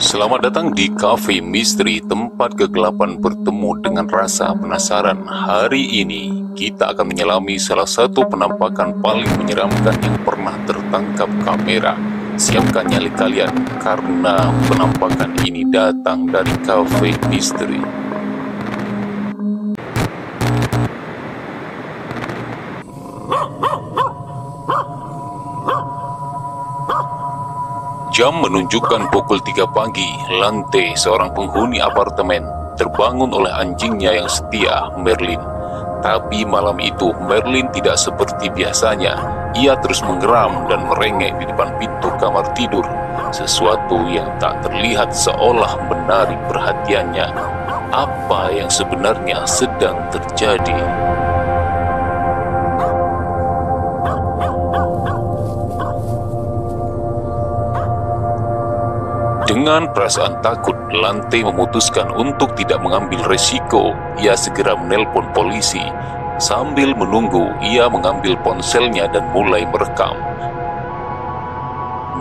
Selamat datang di Cafe Misteri, tempat kegelapan bertemu dengan rasa penasaran. Hari ini kita akan menyelami salah satu penampakan paling menyeramkan yang pernah tertangkap kamera. Siapkan nyali kalian, karena penampakan ini datang dari Cafe Misteri. Jam menunjukkan pukul 3 pagi. Lantai seorang penghuni apartemen terbangun oleh anjingnya yang setia, Merlin. Tapi malam itu Merlin tidak seperti biasanya. Ia terus menggeram dan merengek di depan pintu kamar tidur. Sesuatu yang tak terlihat seolah menarik perhatiannya. Apa yang sebenarnya sedang terjadi? Dengan perasaan takut, Lantai memutuskan untuk tidak mengambil resiko. Ia segera menelpon polisi. Sambil menunggu, ia mengambil ponselnya dan mulai merekam.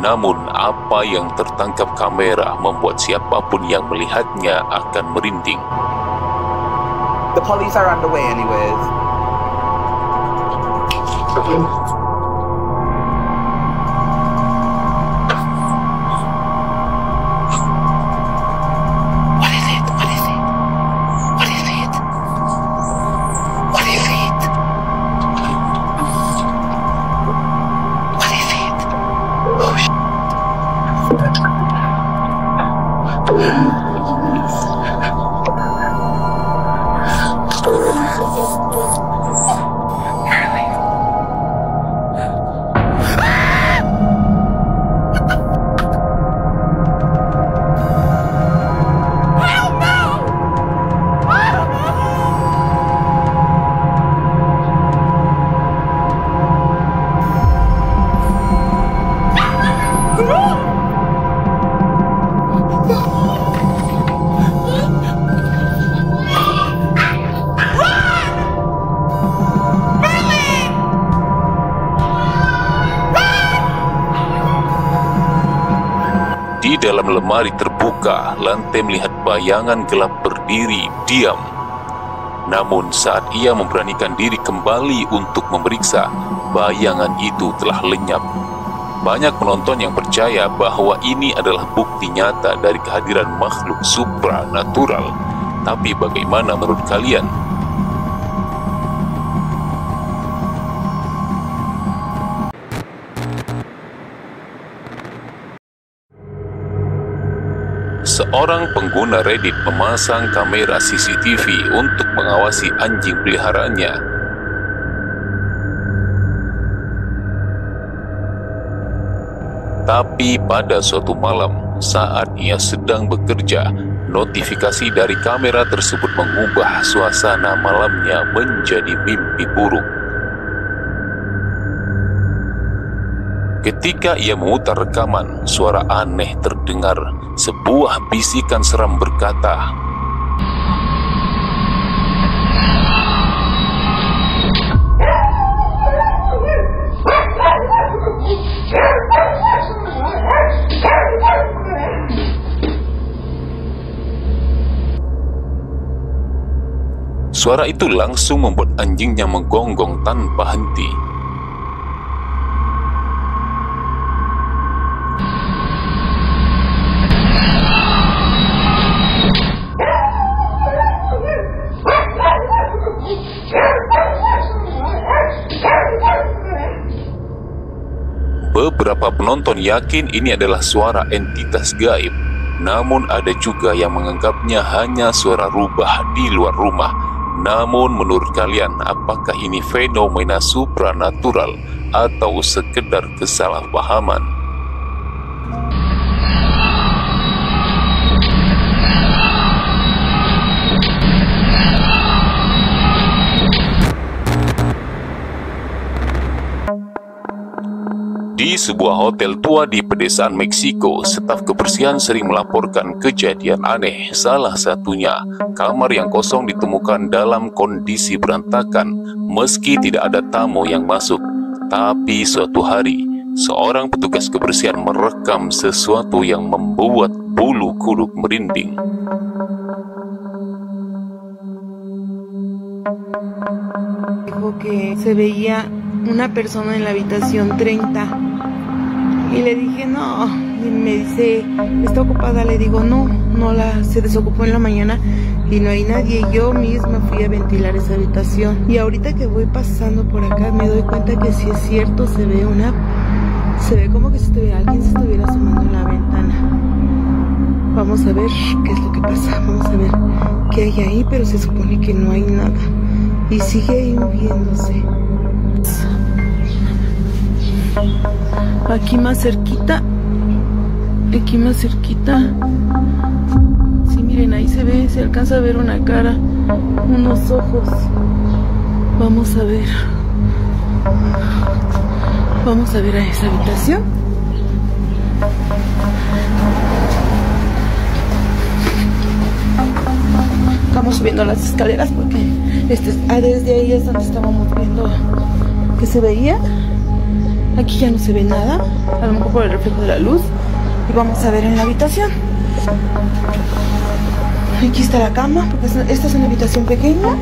Namun, apa yang tertangkap kamera membuat siapapun yang melihatnya akan merinding. The police are on the way anyways. Di dalam lemari terbuka, Lantai melihat bayangan gelap berdiri diam. Namun saat ia memberanikan diri kembali untuk memeriksa, bayangan itu telah lenyap. Banyak penonton yang percaya bahwa ini adalah bukti nyata dari kehadiran makhluk supranatural. Tapi bagaimana menurut kalian? Seorang pengguna Reddit memasang kamera CCTV untuk mengawasi anjing peliharaannya. Tapi pada suatu malam, saat ia sedang bekerja, notifikasi dari kamera tersebut mengubah suasana malamnya menjadi mimpi buruk. Ketika ia memutar rekaman, suara aneh terdengar. Sebuah bisikan seram berkata, suara itu langsung membuat anjingnya menggonggong tanpa henti. Beberapa penonton yakin ini adalah suara entitas gaib. Namun ada juga yang menganggapnya hanya suara rubah di luar rumah. Namun menurut kalian, apakah ini fenomena supranatural atau sekedar kesalahpahaman? Di sebuah hotel tua di pedesaan Meksiko, staf kebersihan sering melaporkan kejadian aneh. Salah satunya, kamar yang kosong ditemukan dalam kondisi berantakan meski tidak ada tamu yang masuk. Tapi suatu hari, seorang petugas kebersihan merekam sesuatu yang membuat bulu kuduk merinding. Dijo que se veía una persona en la habitación 30 y le dije no, y me dice, ¿está ocupada? Le digo no, se desocupó en la mañana y no hay nadie. Yo misma fui a ventilar esa habitación y ahorita que voy pasando por acá me doy cuenta que si es cierto, se ve como que alguien se estuviera asomando en la ventana. Vamos a ver qué es lo que pasa, vamos a ver qué hay ahí, pero se supone que no hay nada y sigue ahí moviéndose. Aquí más cerquita, sí, miren, ahí se alcanza a ver una cara, unos ojos. Vamos a ver a esa habitación. Estamos subiendo las escaleras porque desde ahí es donde estábamos viendo que se veía. Aquí ya no se ve nada, a lo mejor por el reflejo de la luz. Y vamos a ver en la habitación. Aquí está la cama, porque esta es una habitación pequeña.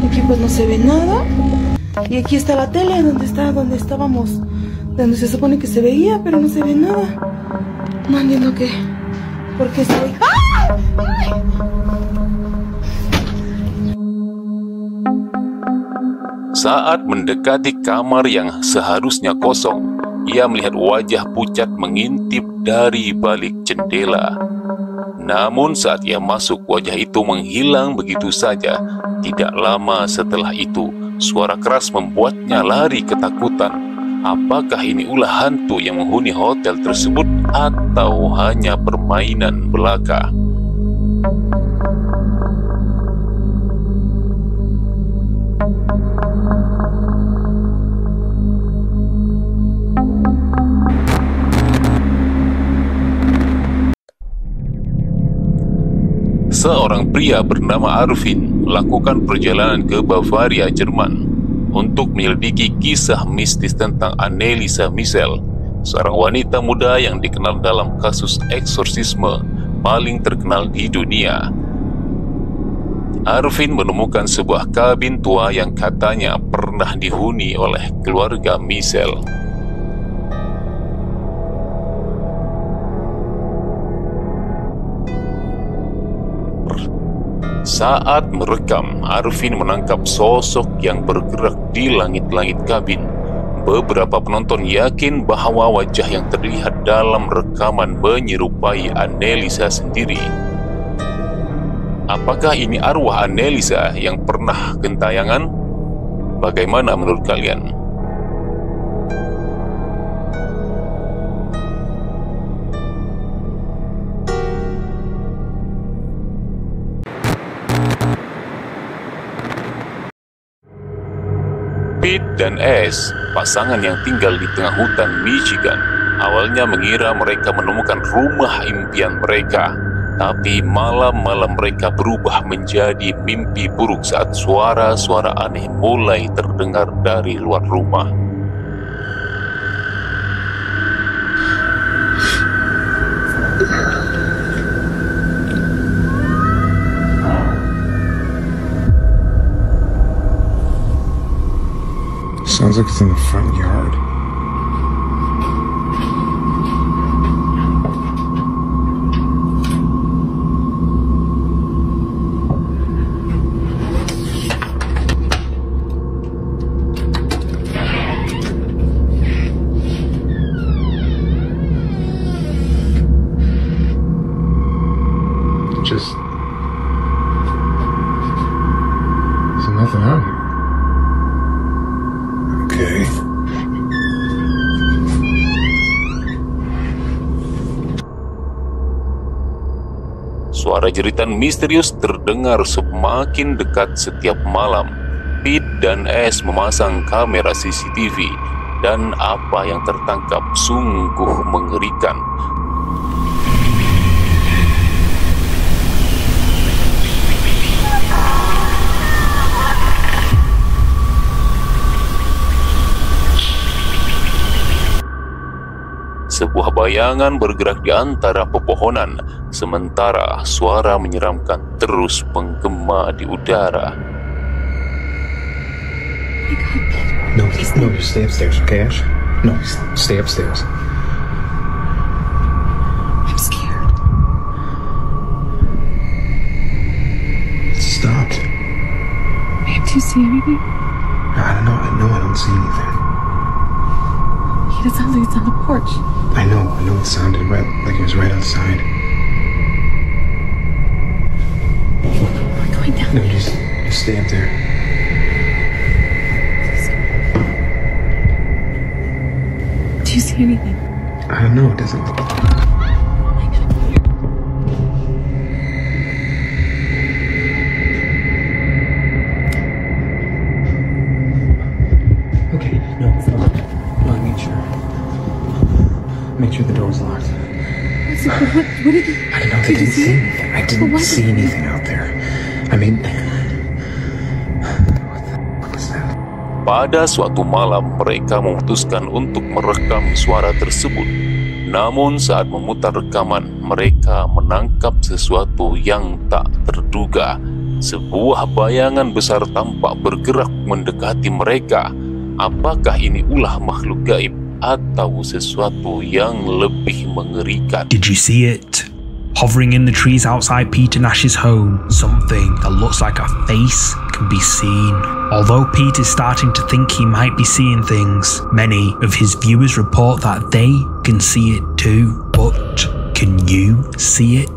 Aquí pues no se ve nada. Y aquí está la tele, donde estábamos, donde se supone que se veía, pero no se ve nada. No entiendo por qué estoy... ¡Ah! Saat mendekati kamar yang seharusnya kosong, ia melihat wajah pucat mengintip dari balik jendela. Namun saat ia masuk, wajah itu menghilang begitu saja. Tidak lama setelah itu, suara keras membuatnya lari ketakutan. Apakah ini ulah hantu yang menghuni hotel tersebut atau hanya permainan belaka? Seorang pria bernama Arvin melakukan perjalanan ke Bavaria, Jerman untuk menyelidiki kisah mistis tentang Anneliese Michel, seorang wanita muda yang dikenal dalam kasus eksorsisme paling terkenal di dunia. Arvin menemukan sebuah kabin tua yang katanya pernah dihuni oleh keluarga Michel. Saat merekam, Arvin menangkap sosok yang bergerak di langit-langit kabin. Beberapa penonton yakin bahwa wajah yang terlihat dalam rekaman menyerupai Anneliese sendiri. Apakah ini arwah Anneliese yang pernah gentayangan? Bagaimana menurut kalian? Pete dan Ash, pasangan yang tinggal di tengah hutan Michigan, awalnya mengira mereka menemukan rumah impian mereka. Tapi malam-malam mereka berubah menjadi mimpi buruk saat suara-suara aneh mulai terdengar dari luar rumah. Sounds like it's in the front yard. Just... there's nothing out here. Okay. Suara jeritan misterius terdengar semakin dekat setiap malam. Pete dan Ash memasang kamera CCTV dan apa yang tertangkap sungguh mengerikan. Sebuah bayangan bergerak di antara pepohonan, sementara suara menyeramkan terus menggema di udara. No, just stay upstairs, okay, Ash? No, stay upstairs. I'm scared. It stopped. Babe, do you see anything? I don't know. I don't see anything. It sounds like it's on the porch. I know it sounded like it was right outside. We're going down. No, just stay up there. Do you see anything? I don't know, it doesn't look. Okay, no, make sure the door's locked. What did you... I don't know, they didn't see anything. I didn't see anything out there. I mean, what was that? Pada suatu malam, mereka memutuskan untuk merekam suara tersebut. Namun saat memutar rekaman, mereka menangkap sesuatu yang tak terduga. Sebuah bayangan besar tampak bergerak mendekati mereka. Apakah ini ulah makhluk gaib atau sesuatu yang lebih mengerikan? Did you see it? Hovering in the trees outside Peter Nash's home, something that looks like a face can be seen. Although Peter's starting to think he might be seeing things, many of his viewers report that they can see it too. But can you see it?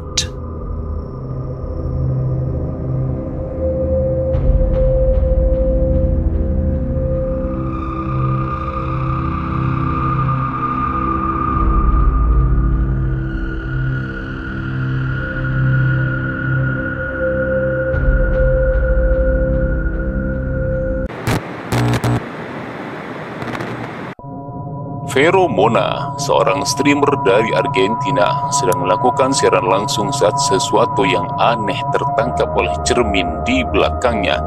Vero Mona, seorang streamer dari Argentina, sedang melakukan siaran langsung saat sesuatu yang aneh tertangkap oleh cermin di belakangnya.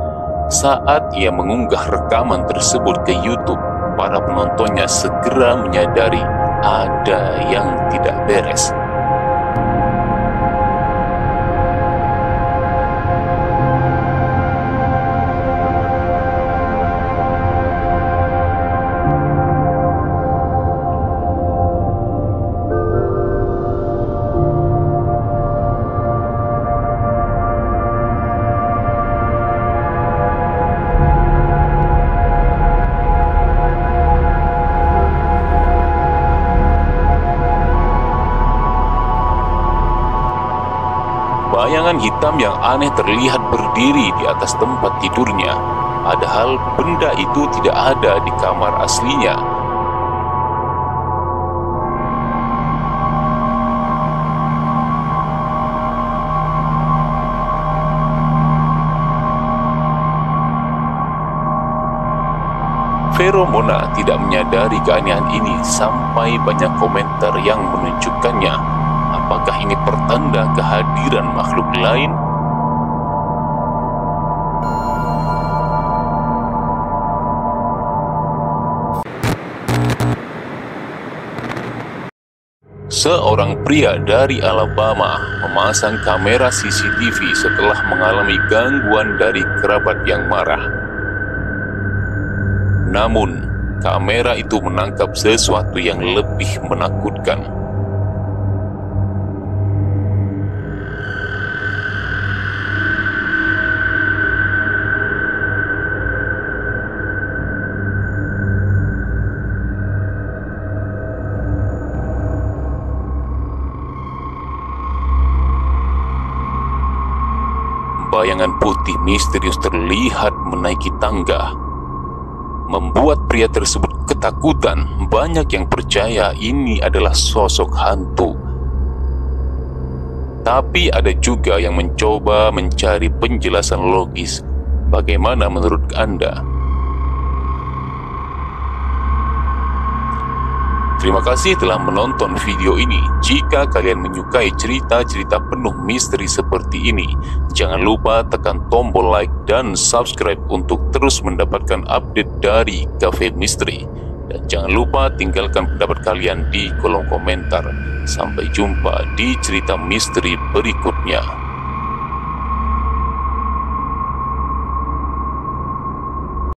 Saat ia mengunggah rekaman tersebut ke YouTube, para penontonnya segera menyadari ada yang tidak beres. Bayangan hitam yang aneh terlihat berdiri di atas tempat tidurnya, padahal benda itu tidak ada di kamar aslinya. Vero Mona tidak menyadari keanehan ini sampai banyak komentar yang menunjukkannya. Apakah ini pertanda kehadiran makhluk lain? Seorang pria dari Alabama memasang kamera CCTV setelah mengalami gangguan dari kerabat yang marah. Namun, kamera itu menangkap sesuatu yang lebih menakutkan. Bayangan putih misterius terlihat menaiki tangga, membuat pria tersebut ketakutan. Banyak yang percaya ini adalah sosok hantu, tapi ada juga yang mencoba mencari penjelasan logis. Bagaimana menurut Anda? Terima kasih telah menonton video ini. Jika kalian menyukai cerita-cerita penuh misteri seperti ini, jangan lupa tekan tombol like dan subscribe untuk terus mendapatkan update dari Cafe Misteri. Dan jangan lupa tinggalkan pendapat kalian di kolom komentar. Sampai jumpa di cerita misteri berikutnya.